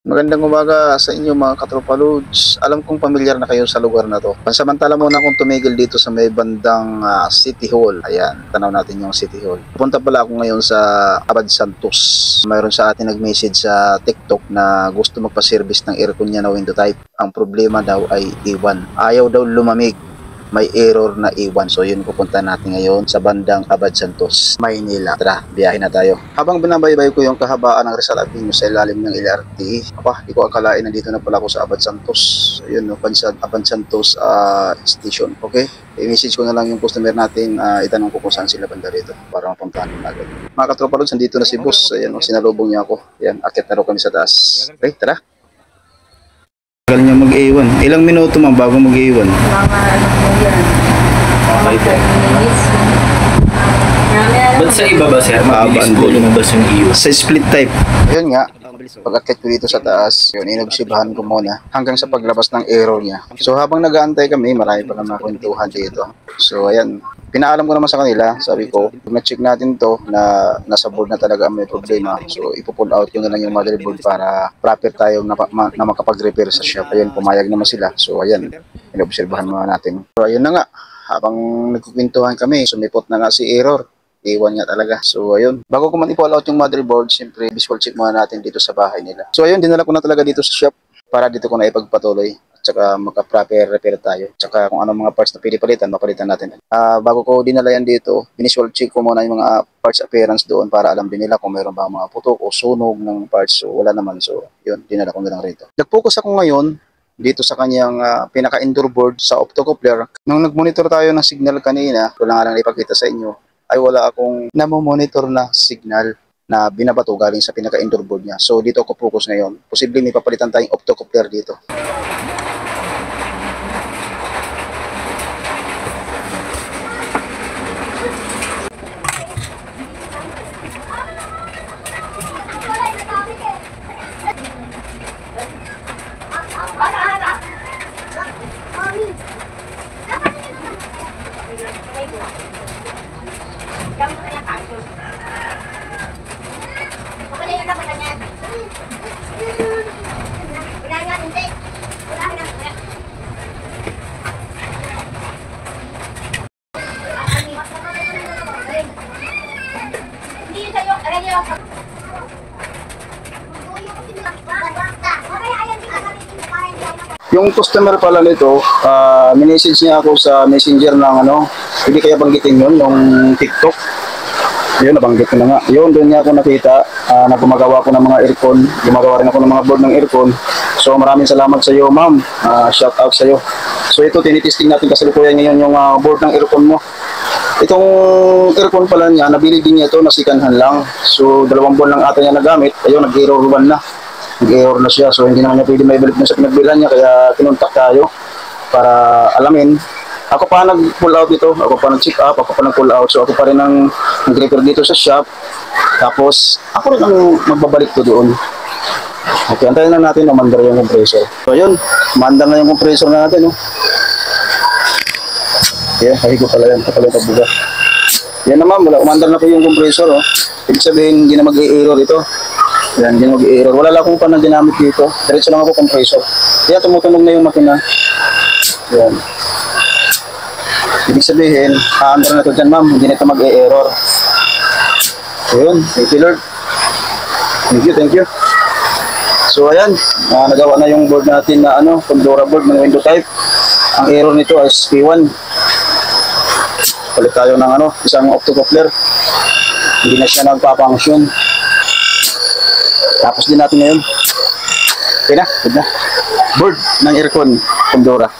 Magandang umaga sa inyo mga katropa loads. Alam kong pamilyar na kayo sa lugar na to. Pansamantala muna akong tumigil dito sa may bandang City Hall. Ayan, tanaw natin yung City Hall. Punta pala ako ngayon sa Abad Santos. Mayroon sa atin nag-message sa TikTok na gusto magpa-service ng aircon niya na window type. Ang problema daw ay iwan. Ayaw daw lumamig. May error na iwan. So yun pupunta natin ngayon sa bandang Abad Santos, Maynila. Tara, biyahe na tayo. Habang binabaybay ko yung kahabaan ng Rizal Avenue sa ilalim ng LRT, di ko akalain nandito na pala ako sa Abad Santos. So yun, no, Abad Santos station. Okay? I-message ko na lang yung customer natin, itanong ko kung saan sila banda rito para mapuntahan ko agad. Mga katropa lods, nandito na si boss. Ayan, sinalubong niya ako. Ayan, akit na rin kami sa taas. Okay, tara. Tagal niya mag-A1. Ilang minuto man bago mag-A1? Mga ano po yan. Okay po. 30 minutes. Ba't sa iba ba, sir? Mabilis po lumabas yung iwan. Sa split type. Ayun nga, pag-akit ko dito sa taas, yun, inobserbahan ko muna hanggang sa paglabas ng error niya. So habang nag-aantay kami, marami pa naman kwentuhan dito. So ayan, pinaalam ko naman sa kanila, sabi ko, na-check natin to na nasa board na talaga may problema. So ipo-pull out ko na lang yung motherboard para proper tayo na makapag-repair sa shop. Ayan, pumayag naman sila. So ayan, inobserbahan muna natin. So ayun na nga, habang nagkukwentuhan kami, sumipot na nga si error. Iwan nga talaga. So ayun, bago ko man i-pull out yung motherboard, siyempre visual check muna natin dito sa bahay nila. So ayun, dinala ko na talaga dito sa shop para dito ko na ipagpatuloy. At saka maka-proper repair tayo. At saka kung anong mga parts na pwede palitan, mapalitan natin. Bago ko dinala yan dito, visual check ko muna yung mga parts appearance doon para alam din nila kung mayroon ba mga putok o sunog ng parts. So wala naman. So yun, dinala ko na lang rito. Nag-focus ako ngayon dito sa kanyang pinaka-indoor board sa optocoupler. Nung nag-monitor tayo ng signal kanina, ko lang ipakita sa inyo, ay wala akong namomonitor na signal na binabato galing sa pinaka-indoor board niya. So dito ako focus ngayon. Posibleng may papalitan tayong optocoupler dito. Yung customer pala nito, minessage niya ako sa messenger ng hindi kaya banggitin yun, nung TikTok. Yun, nabanggit ko na nga. Yun, doon niya ako nakita na gumagawa ko ng mga aircon. Gumagawa rin ako ng mga board ng aircon. So maraming salamat sa iyo, ma'am. Shout out sa iyo. So ito, tinitesting natin kasalukuyan ngayon yung board ng aircon mo. Itong aircon pala niya, nabili din niya ito, nasikanhan lang. So 2 buwan lang ata niya nagamit. Ayun, nag-error 1 na. Nag-error na siya. So hindi naman niya pwede may balik na sa pinagbilan niya. Kaya kinontak tayo para alamin. Ako pa nag-pull out dito, ako pa nag-check up, ako pa nag-pull out. So ako pa rin ang nag-repair dito sa shop. Tapos ako rin ang magbabalik to doon. Okay, antayin lang natin na mandar yung compressor. So yun, mandar na yung compressor natin. Yan, ko pala yan, kapala yung pabuga. Yan naman, umandar na po yung compressor. Ibig sabihin, hindi na mag-i-error ito. Yan, hindi na mag-i-error. Wala lang akong pa na ginamit dito. Diretso lang ako compressor. Kaya tumutunog na yung makina. Yan. Ibig sabihin, andar na ito dyan, ma'am. Hindi na ito mag-i-error. Ayun, thank you, Lord. Thank you. So, ayan. Nagawa na yung board natin na Pandora board ng window type. Ang error nito ay P1. Palit tayo ng isang optocoupler. Hindi na siya nagpa-function. Tapos din natin ngayon. Okay na, good na. Board ng aircon, Pandora.